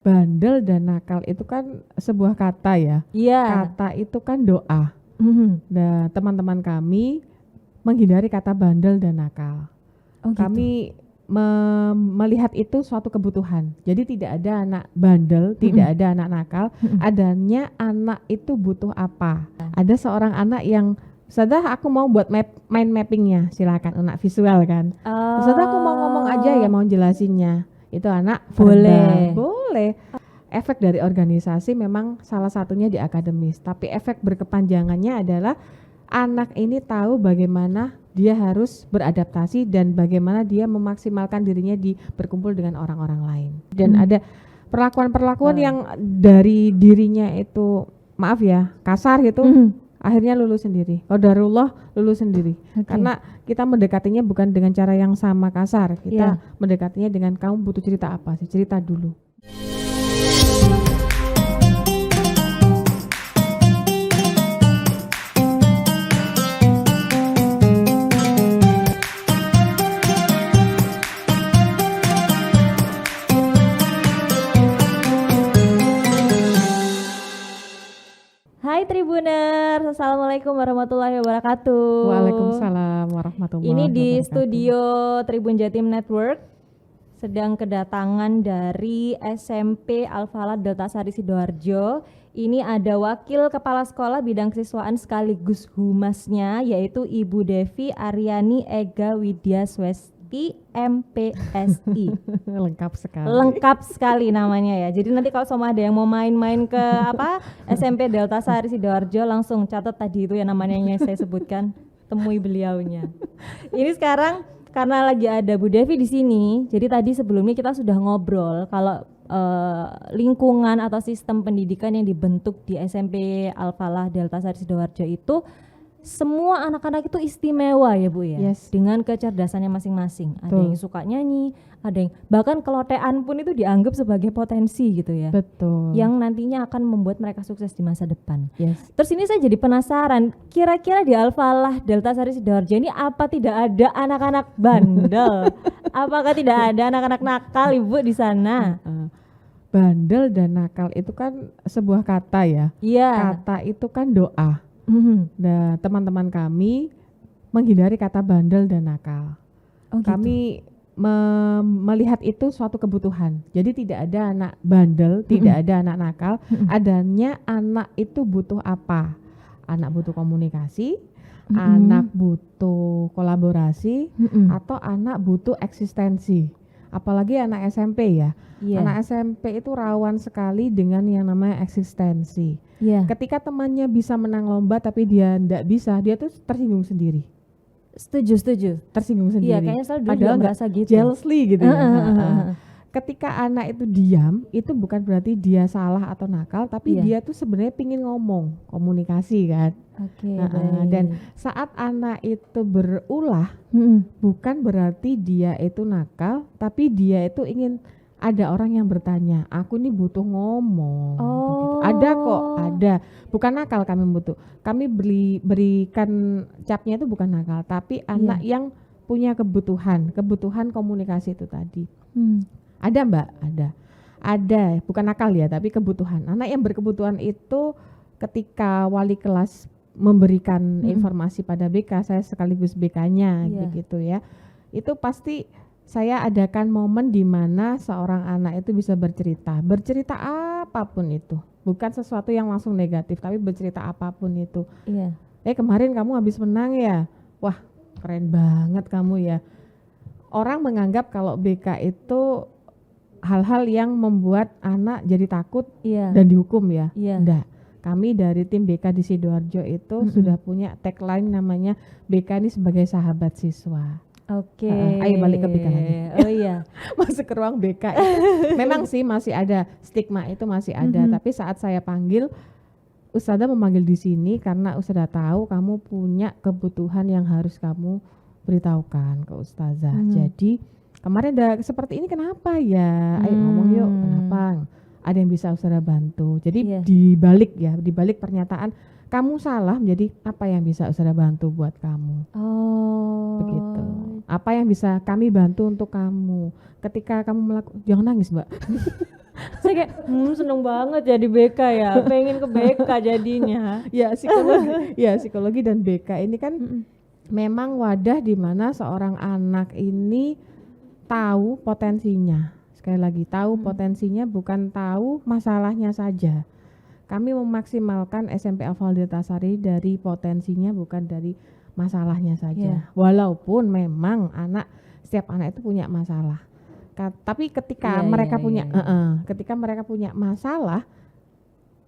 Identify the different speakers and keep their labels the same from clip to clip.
Speaker 1: Bandel dan nakal itu kan sebuah kata ya.
Speaker 2: Iya.
Speaker 1: Kata itu kan doa.
Speaker 2: Mhm.
Speaker 1: Dan teman-teman kami menghindari kata bandel dan nakal.
Speaker 2: Oh gitu.
Speaker 1: Kami melihat itu suatu kebutuhan. Jadi tidak ada anak bandel, tidak ada anak nakal. Adanya anak itu butuh apa. Ada seorang anak yang, Ustazah aku mau buat main mappingnya, silakan anak visual kan. Ustazah aku mau ngomong aja ya, mau jelasinnya. Itu anak
Speaker 2: Boleh.
Speaker 1: verbal. Boleh. Efek dari organisasi memang salah satunya di akademis, tapi efek berkepanjangannya adalah anak ini tahu bagaimana dia harus beradaptasi dan bagaimana dia memaksimalkan dirinya di berkumpul dengan orang-orang lain. Dan ada perlakuan-perlakuan yang dari dirinya itu, maaf ya, kasar gitu, akhirnya lulus sendiri. Qadarullah lulus sendiri. Karena kita mendekatinya bukan dengan cara yang sama kasar, kita mendekatinya dengan kamu butuh cerita apa sih, cerita dulu.
Speaker 2: Hai Tribuners, Assalamualaikum warahmatullahi wabarakatuh.
Speaker 1: Waalaikumsalam warahmatullahi
Speaker 2: Ini di
Speaker 1: wabarakatuh.
Speaker 2: studio Tribun Jatim Network sedang kedatangan dari SMP Al-Falah Delta Sari Sidoarjo. Ini ada wakil kepala sekolah bidang kesiswaan sekaligus humasnya, yaitu Ibu Devi Aryani Ega Widya Swesti MPSI.
Speaker 1: Lengkap sekali.
Speaker 2: Lengkap sekali namanya ya. Jadi nanti kalau sama ada yang mau main-main ke SMP Delta Sari Sidoarjo, langsung catat tadi itu ya namanya yang saya sebutkan, temui beliaunya. Ini sekarang karena lagi ada Bu Devi di sini, jadi tadi sebelumnya kita sudah ngobrol kalau lingkungan atau sistem pendidikan yang dibentuk di SMP Al-Falah Delta Sari Sidoarjo itu semua anak-anak itu istimewa ya Bu ya, dengan kecerdasannya masing-masing. Ada yang suka nyanyi, ada yang bahkan kelotean pun itu dianggap sebagai potensi gitu ya.
Speaker 1: Betul.
Speaker 2: Yang nantinya akan membuat mereka sukses di masa depan. Terus ini saya jadi penasaran, kira-kira di Al-Falah Delta Sari Sidoarjo ini apa tidak ada anak-anak bandel? Apakah tidak ada anak-anak nakal Ibu di sana?
Speaker 1: Bandel dan nakal itu kan sebuah kata ya.
Speaker 2: Iya.
Speaker 1: Kata itu kan doa. Dan teman-teman kami menghindari kata bandel dan nakal. Kami melihat itu suatu kebutuhan. Jadi tidak ada anak bandel, tidak ada anak nakal. Adanya anak itu butuh apa? Anak butuh komunikasi, anak butuh kolaborasi, atau anak butuh eksistensi. Apalagi anak SMP ya. Anak SMP itu rawan sekali dengan yang namanya eksistensi. Ketika temannya bisa menang lomba tapi dia tidak bisa, dia tuh tersinggung sendiri.
Speaker 2: Setuju.
Speaker 1: Tersinggung sendiri.
Speaker 2: Iya, kayaknya selalu
Speaker 1: padahal
Speaker 2: merasa gitu.
Speaker 1: Jealously gitu ya. Ketika anak itu diam, itu bukan berarti dia salah atau nakal, tapi dia tuh sebenarnya pingin ngomong, komunikasi kan. Dan saat anak itu berulah, bukan berarti dia itu nakal, tapi dia itu ingin ada orang yang bertanya, aku nih butuh ngomong. Begitu. Ada kok, ada. Bukan nakal kami butuh. Kami berikan capnya itu bukan nakal, tapi anak yang punya kebutuhan komunikasi itu tadi. Ada Mbak, ada. Bukan nakal ya, tapi kebutuhan. Anak yang berkebutuhan itu ketika wali kelas memberikan informasi pada BK, saya sekaligus BK-nya begitu ya. Itu pasti saya adakan momen di mana seorang anak itu bisa bercerita apapun itu, bukan sesuatu yang langsung negatif, tapi bercerita apapun itu. Kemarin kamu habis menang ya, wah keren banget kamu ya. Orang menganggap kalau BK itu hal-hal yang membuat anak jadi takut dan dihukum ya. Enggak. Kami dari tim BK di Sidoarjo itu sudah punya tagline namanya BK ini sebagai sahabat siswa. Ayo balik ke BK lagi. Masuk ke ruang BK itu. Memang sih masih ada stigma itu masih ada, tapi saat saya panggil, Ustazah memanggil di sini karena Ustazah tahu kamu punya kebutuhan yang harus kamu beritahukan ke Ustazah. Jadi kemarin ada seperti ini kenapa ya? Ayo ngomong yuk, kenapa? Ada yang bisa Ustazah bantu. Jadi dibalik pernyataan kamu salah, menjadi apa yang bisa Ustazah bantu buat kamu. Begitu. Apa yang bisa kami bantu untuk kamu ketika kamu melakukan, jangan nangis Mbak.
Speaker 2: Saya kayak seneng banget jadi BK ya, pengen ke BK jadinya.
Speaker 1: Psikologi dan BK ini kan memang wadah di mana seorang anak ini tahu potensinya. Sekali lagi tahu potensinya, bukan tahu masalahnya saja. Kami memaksimalkan SMP Al-Falal Dirtasari dari potensinya, bukan dari masalahnya saja. Walaupun memang setiap anak itu punya masalah. Tapi ketika mereka punya masalah,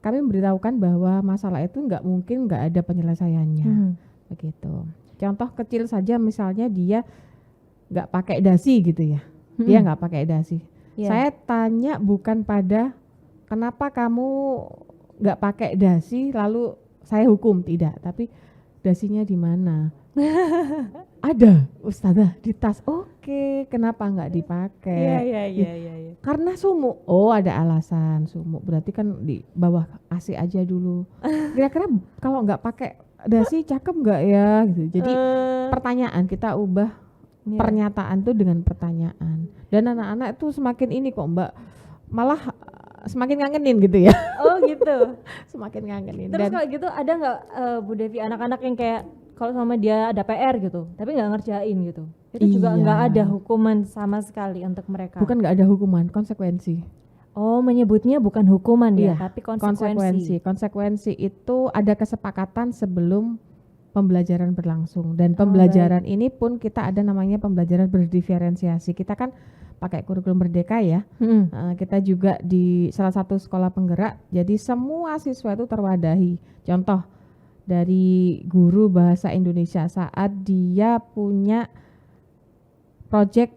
Speaker 1: kami memberitahukan bahwa masalah itu nggak mungkin nggak ada penyelesaiannya. Begitu. Contoh kecil saja, misalnya dia nggak pakai dasi gitu ya. Dia nggak pakai dasi. Saya tanya bukan pada kenapa kamu nggak pakai dasi lalu saya hukum, tidak, tapi dasinya di mana? Ada, Ustazah, di tas. Oke, kenapa nggak dipakai?
Speaker 2: Iya.
Speaker 1: Karena sumuk. Oh, ada alasan sumuk. Berarti kan di bawah AC aja dulu. Kira-kira kalau nggak pakai dasi cakep nggak ya? Gitu. Jadi pertanyaan kita ubah pernyataan tuh dengan pertanyaan. Dan anak-anak itu semakin ini kok Mbak, malah semakin ngangenin gitu ya.
Speaker 2: Oh gitu.
Speaker 1: Semakin ngangenin.
Speaker 2: Terus kalau gitu ada nggak Bu Devi anak-anak yang kayak kalau sama dia ada PR gitu, tapi nggak ngerjain gitu? Itu juga nggak ada hukuman sama sekali untuk mereka.
Speaker 1: Bukan nggak ada hukuman, konsekuensi.
Speaker 2: Oh, menyebutnya bukan hukuman ya, tapi konsekuensi.
Speaker 1: Konsekuensi itu ada kesepakatan sebelum pembelajaran berlangsung, dan pembelajaran ini pun kita ada namanya pembelajaran berdiferensiasi. Kita kan pakai kurikulum Merdeka ya. Kita juga di salah satu sekolah penggerak, jadi semua siswa itu terwadahi. Contoh dari guru bahasa Indonesia saat dia punya project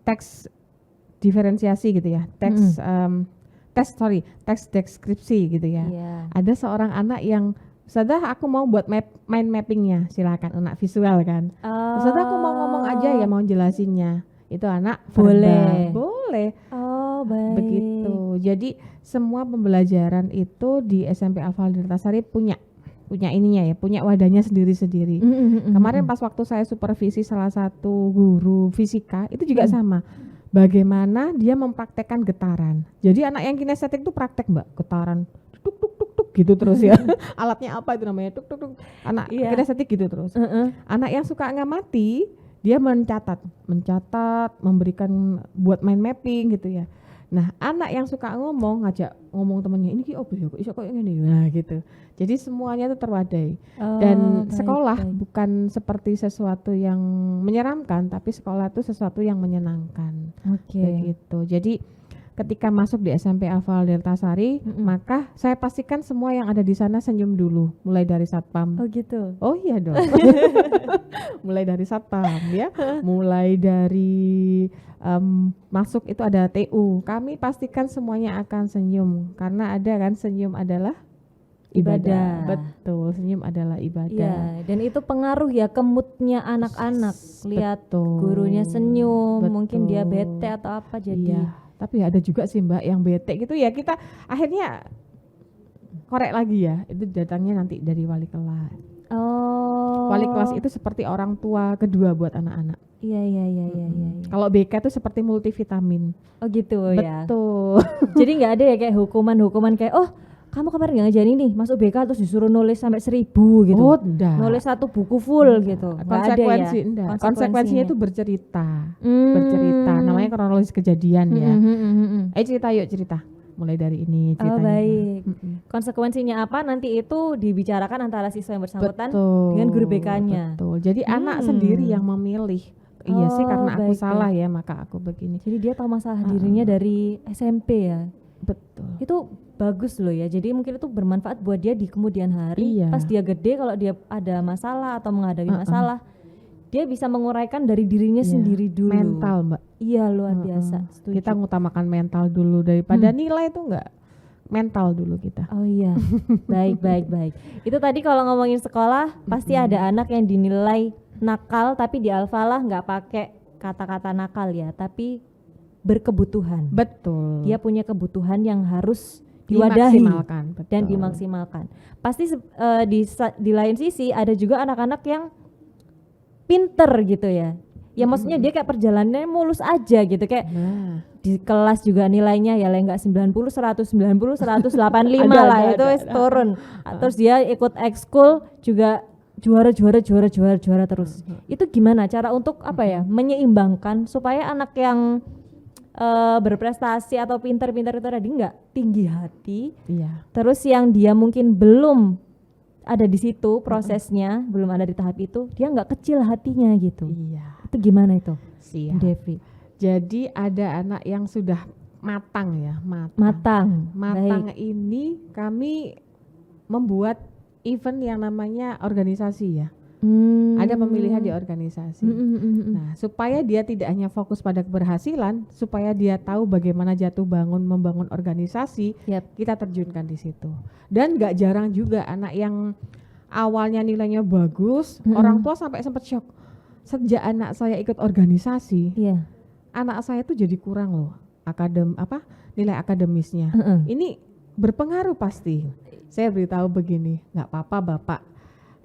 Speaker 1: teks diferensiasi gitu ya, teks deskripsi gitu ya. Ada seorang anak yang, Ustazah aku mau buat mind mappingnya, silakan, anak visual kan. Ustazah aku mau ngomong aja ya, mau jelasinnya. Itu anak
Speaker 2: boleh.
Speaker 1: Oh baik. Begitu. Jadi semua pembelajaran itu di SMP Al-Falal Dirtasari punya ininya ya, punya wadahnya sendiri-sendiri. Kemarin pas waktu saya supervisi salah satu guru fisika itu juga sama. Bagaimana dia mempraktekkan getaran. Jadi anak yang kinestetik itu praktek Mbak, getaran tuk tuk tuk tuk gitu terus ya. Alatnya apa itu namanya, tuk tuk tuk. Anak kinestetik gitu terus. Anak yang suka ngamati, dia mencatat, memberikan buat mind mapping gitu ya. Nah, anak yang suka ngajak ngomong temennya, ini kok iso kok ngene. Nah, gitu. Jadi semuanya itu terwadai. Dan sekolah bukan seperti sesuatu yang menyeramkan, tapi sekolah itu sesuatu yang menyenangkan. Begitu. Jadi ketika masuk di SMP Al-Falal Dirtasari, maka saya pastikan semua yang ada di sana senyum dulu, mulai dari satpam.
Speaker 2: Oh gitu.
Speaker 1: Oh iya dong. Mulai dari satpam ya, mulai dari masuk itu ada TU. Kami pastikan semuanya akan senyum, karena ada kan senyum adalah ibadah. Betul, senyum adalah ibadah.
Speaker 2: Ya, dan itu pengaruh ya ke moodnya anak-anak. Lihat gurunya senyum, mungkin dia bete atau apa jadi.
Speaker 1: Iya. Tapi ada juga sih Mbak yang bete gitu ya, kita akhirnya korek lagi ya, itu datangnya nanti dari wali kelas. Wali kelas itu seperti orang tua kedua buat anak-anak.
Speaker 2: Iya.
Speaker 1: Kalau BK itu seperti multivitamin.
Speaker 2: Oh gitu.
Speaker 1: Betul.
Speaker 2: Jadi nggak ada ya kayak hukuman kayak kamu kemarin nggak ngajarin nih, masuk BK terus disuruh nulis sampai 1000 gitu. Nulis 1 buku full gitu.
Speaker 1: Konsekuensinya itu bercerita. Namanya kronologis kejadian ya. Cerita. Mulai dari ini ceritanya.
Speaker 2: Baik. Konsekuensinya apa nanti itu dibicarakan antara siswa yang bersangkutan dengan guru BK-nya.
Speaker 1: Betul. Jadi anak sendiri yang memilih. Iya sih, karena aku salah ya, maka aku begini.
Speaker 2: Jadi dia tahu masalah dirinya dari SMP ya.
Speaker 1: Betul.
Speaker 2: Itu bagus loh ya. Jadi mungkin itu bermanfaat buat dia di kemudian hari. Pas dia gede, kalau dia ada masalah atau menghadapi masalah, dia bisa menguraikan dari dirinya sendiri dulu.
Speaker 1: Mental Mbak.
Speaker 2: Iya, luar biasa. Setuju.
Speaker 1: Kita ngutamakan mental dulu daripada nilai itu enggak. Mental dulu kita.
Speaker 2: Oh iya. Baik. Itu tadi kalau ngomongin sekolah pasti ada anak yang dinilai nakal, tapi di Al-Falal nggak pakai kata-kata nakal ya, tapi berkebutuhan.
Speaker 1: Betul.
Speaker 2: Dia punya kebutuhan yang harus diwadahi dan
Speaker 1: betul.
Speaker 2: dimaksimalkan. Pasti di lain sisi ada juga anak-anak yang pinter gitu ya. Ya maksudnya dia kayak perjalanannya mulus aja gitu, kayak di kelas juga nilainya ya enggak 90, 190, 185 lah itu wis turun. Terus dia ikut ekskul juga juara terus. Itu gimana cara untuk apa ya menyeimbangkan supaya anak yang berprestasi atau pintar-pintar itu tadi enggak tinggi hati. Iya. Terus yang dia mungkin belum ada di situ prosesnya, belum ada di tahap itu, dia enggak kecil hatinya gitu. Iya. Itu gimana itu?
Speaker 1: Siap. Devi. Jadi ada anak yang sudah matang ya,
Speaker 2: matang.
Speaker 1: Baik. Ini kami membuat event yang namanya organisasi ya. Ada pemilihan di organisasi. Nah, supaya dia tidak hanya fokus pada keberhasilan, supaya dia tahu bagaimana jatuh bangun membangun organisasi, kita terjunkan di situ. Dan gak jarang juga anak yang awalnya nilainya bagus, orang tua sampai sempat shock. Sejak anak saya ikut organisasi, anak saya tuh jadi kurang loh nilai akademisnya. Ini berpengaruh pasti. Saya beritahu begini, nggak apa-apa Bapak,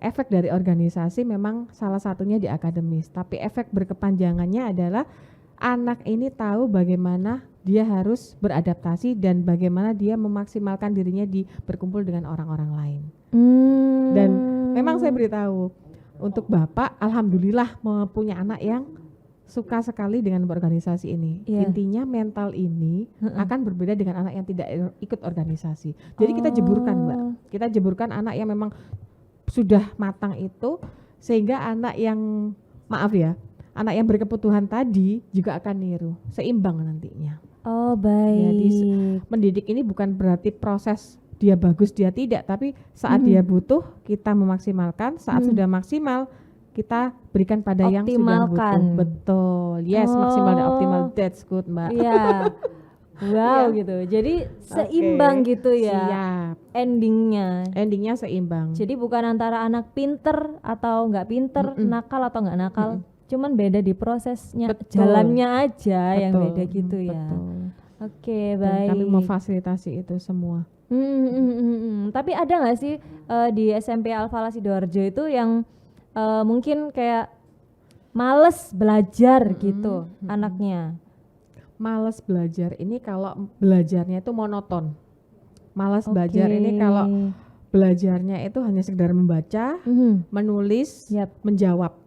Speaker 1: efek dari organisasi memang salah satunya di akademis, tapi efek berkepanjangannya adalah anak ini tahu bagaimana dia harus beradaptasi dan bagaimana dia memaksimalkan dirinya berkumpul dengan orang-orang lain. Dan memang saya beritahu untuk Bapak, alhamdulillah mempunyai anak yang suka sekali dengan berorganisasi ini. Intinya mental ini akan berbeda dengan anak yang tidak ikut organisasi. Jadi kita jeburkan Mbak, kita jeburkan anak yang memang sudah matang itu, sehingga anak yang anak yang berkebutuhan tadi juga akan niru, seimbang nantinya.
Speaker 2: Oh baik.
Speaker 1: Jadi mendidik ini bukan berarti proses dia bagus dia tidak, tapi saat dia butuh kita memaksimalkan, saat sudah maksimal kita berikan pada yang sudah butuh. Betul. Yes, maksimal dan optimal. That's good, Mbak.
Speaker 2: Iya. Wow gitu. Jadi seimbang gitu ya.
Speaker 1: Siap. Endingnya seimbang.
Speaker 2: Jadi bukan antara anak pinter atau enggak pinter, nakal atau enggak nakal. Cuman beda di prosesnya, jalannya aja yang beda gitu ya. Oke, baik.
Speaker 1: Dan kami memfasilitasi itu semua.
Speaker 2: Tapi ada nggak sih di SMP Al-Falah Sidoarjo itu yang mungkin kayak males belajar gitu anaknya?
Speaker 1: Males belajar ini kalau belajarnya itu monoton. Males belajar ini kalau belajarnya itu hanya sekedar membaca, menulis, menjawab.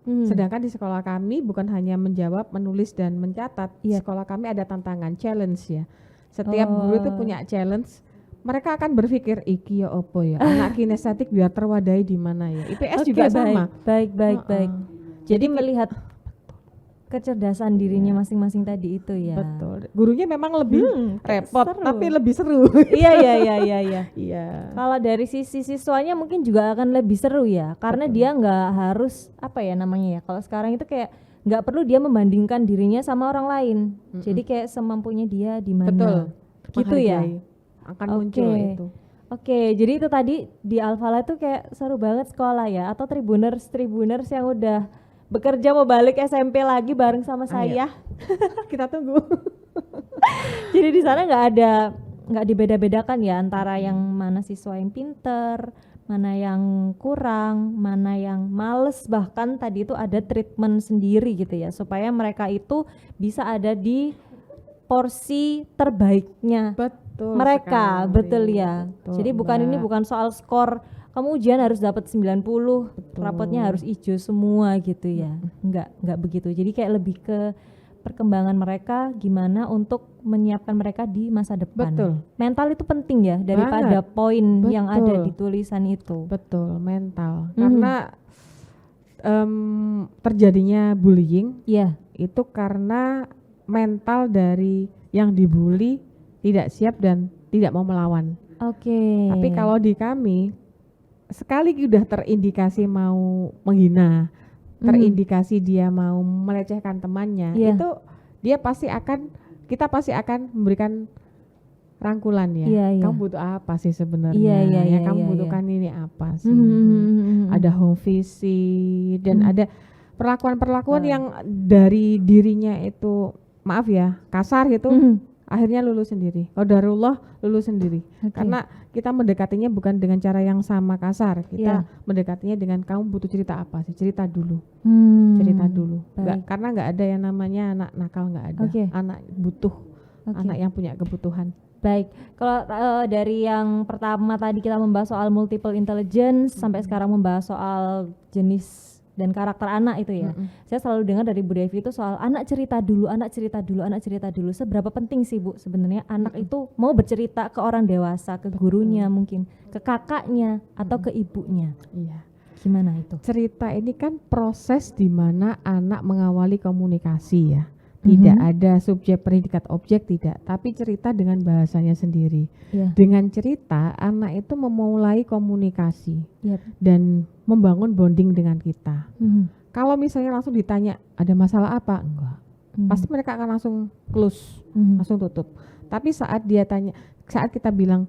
Speaker 1: Sedangkan di sekolah kami bukan hanya menjawab, menulis dan mencatat. Sekolah kami ada tantangan, challenge ya. Setiap guru itu punya challenge. Mereka akan berpikir iki ya opo ya, anak kinestetik biar terwadai di mana ya. IPS juga sama.
Speaker 2: Baik. Jadi melihat kecerdasan dirinya masing-masing tadi itu ya.
Speaker 1: Betul. Gurunya memang lebih repot, tapi lebih seru.
Speaker 2: Iya. Kalau dari sisi siswanya mungkin juga akan lebih seru ya, karena dia nggak harus kalau sekarang itu kayak nggak perlu dia membandingkan dirinya sama orang lain. Jadi kayak semampunya dia di mana.
Speaker 1: Betul.
Speaker 2: Gitu ya.
Speaker 1: Akan muncul itu.
Speaker 2: Oke, jadi itu tadi di Al-Falah tuh kayak seru banget sekolah ya, atau tribuners yang udah bekerja mau balik SMP lagi bareng sama saya.
Speaker 1: Kita tunggu.
Speaker 2: Jadi di sana nggak dibeda-bedakan ya antara yang mana siswa yang pinter, mana yang kurang, mana yang males, bahkan tadi itu ada treatment sendiri gitu ya, supaya mereka itu bisa ada di porsi terbaiknya mereka sekali. Betul ya. Jadi ini bukan soal skor kamu ujian harus dapat 90, rapotnya harus hijau semua gitu ya. Enggak begitu. Jadi kayak lebih ke perkembangan mereka gimana untuk menyiapkan mereka di masa depan.
Speaker 1: Betul.
Speaker 2: Mental itu penting ya daripada poin yang ada di tulisan itu.
Speaker 1: Betul, mental. Karena terjadinya bullying itu karena mental dari yang dibully tidak siap dan tidak mau melawan. Tapi kalau di kami sekali sudah terindikasi mau menghina, terindikasi dia mau melecehkan temannya, itu kita pasti akan memberikan rangkulan ya. Kamu butuh apa sih sebenarnya? Kamu butuhkan ini apa sih? Ada home visit dan ada perlakuan-perlakuan yang dari dirinya itu kasar gitu. akhirnya lulus sendiri. Qadarullah lulus sendiri. Karena kita mendekatinya bukan dengan cara yang sama kasar. Kita mendekatinya dengan kamu butuh cerita apa sih? Cerita dulu. Cerita dulu. Karena nggak ada yang namanya anak nakal, nggak ada. Anak butuh, anak yang punya kebutuhan.
Speaker 2: Baik, kalau dari yang pertama tadi kita membahas soal multiple intelligence sampai sekarang membahas soal jenis dan karakter anak itu ya. Saya selalu dengar dari Bu Devi itu soal anak cerita dulu, anak cerita dulu, anak cerita dulu. Seberapa penting sih Bu sebenarnya anak itu mau bercerita ke orang dewasa, ke gurunya mungkin, ke kakaknya atau ke ibunya.
Speaker 1: Iya.
Speaker 2: Gimana itu?
Speaker 1: Cerita ini kan proses di mana anak mengawali komunikasi ya. Tidak ada subjek, predikat, objek, tidak. Tapi cerita dengan bahasanya sendiri. Dengan cerita, anak itu memulai komunikasi dan membangun bonding dengan kita. Kalau misalnya langsung ditanya, ada masalah apa? Enggak. Pasti mereka akan langsung close, langsung tutup. Tapi saat dia tanya, saat kita bilang,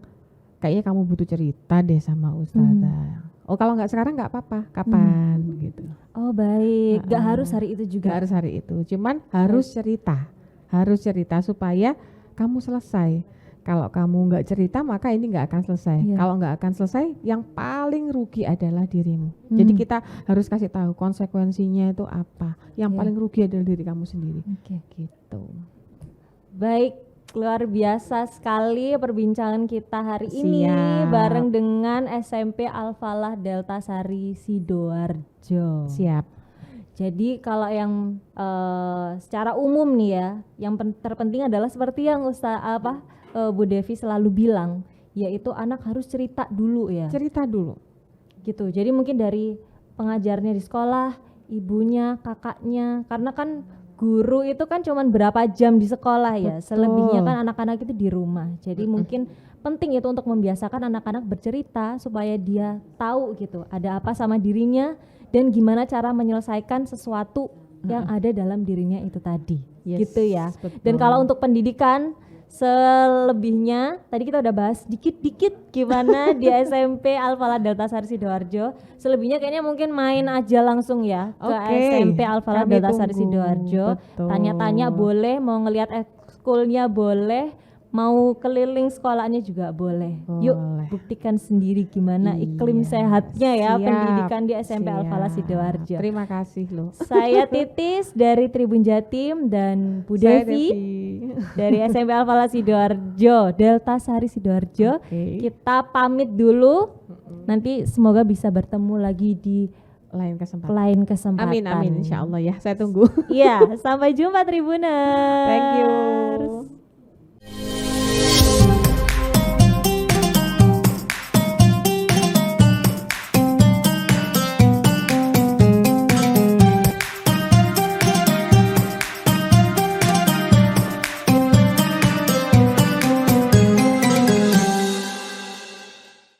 Speaker 1: kayaknya kamu butuh cerita deh sama Ustazah. Oh kalau nggak sekarang nggak apa-apa, kapan gitu.
Speaker 2: Oh baik, nggak harus hari itu juga.
Speaker 1: Nggak harus hari itu, cuman harus cerita supaya kamu selesai. Kalau kamu nggak cerita maka ini nggak akan selesai. Kalau nggak akan selesai, yang paling rugi adalah dirimu. Jadi kita harus kasih tahu konsekuensinya itu apa. Yang paling rugi adalah diri kamu sendiri. Gitu.
Speaker 2: Baik. Luar biasa sekali perbincangan kita hari ini bareng dengan SMP Al-Falah Delta Sari Sidoarjo.
Speaker 1: Siap.
Speaker 2: Jadi kalau yang secara umum nih ya, yang terpenting adalah seperti yang Bu Devi selalu bilang, yaitu anak harus cerita dulu ya.
Speaker 1: Cerita dulu.
Speaker 2: Gitu. Jadi mungkin dari pengajarnya di sekolah, ibunya, kakaknya, karena kan guru itu kan cuman berapa jam di sekolah ya. Selebihnya kan anak-anak itu di rumah. Jadi mungkin penting itu untuk membiasakan anak-anak bercerita supaya dia tahu gitu ada apa sama dirinya dan gimana cara menyelesaikan sesuatu yang ada dalam dirinya itu tadi. Gitu ya.
Speaker 1: Betul.
Speaker 2: Dan kalau untuk pendidikan selebihnya tadi kita udah bahas dikit-dikit gimana di SMP Al-Falah Delta Sari Sidoarjo. Selebihnya kayaknya mungkin main aja langsung ya ke SMP Al-Falah Delta Sari Sidoarjo. Tanya-tanya boleh, mau ngelihat ekskulnya boleh, mau keliling sekolahnya juga boleh. Yuk buktikan sendiri gimana iklim sehatnya ya pendidikan di SMP Al-Falah Sidoarjo.
Speaker 1: Terima kasih loh.
Speaker 2: Saya Titis dari Tribun Jatim dan Bu Devi dari SMP Al-Falah Sidoarjo, Delta Sari Sidoarjo. Kita pamit dulu. Nanti semoga bisa bertemu lagi di
Speaker 1: lain kesempatan. Amin insyaallah ya. Saya tunggu.
Speaker 2: Iya, sampai jumpa Tribuners.
Speaker 1: Thank you.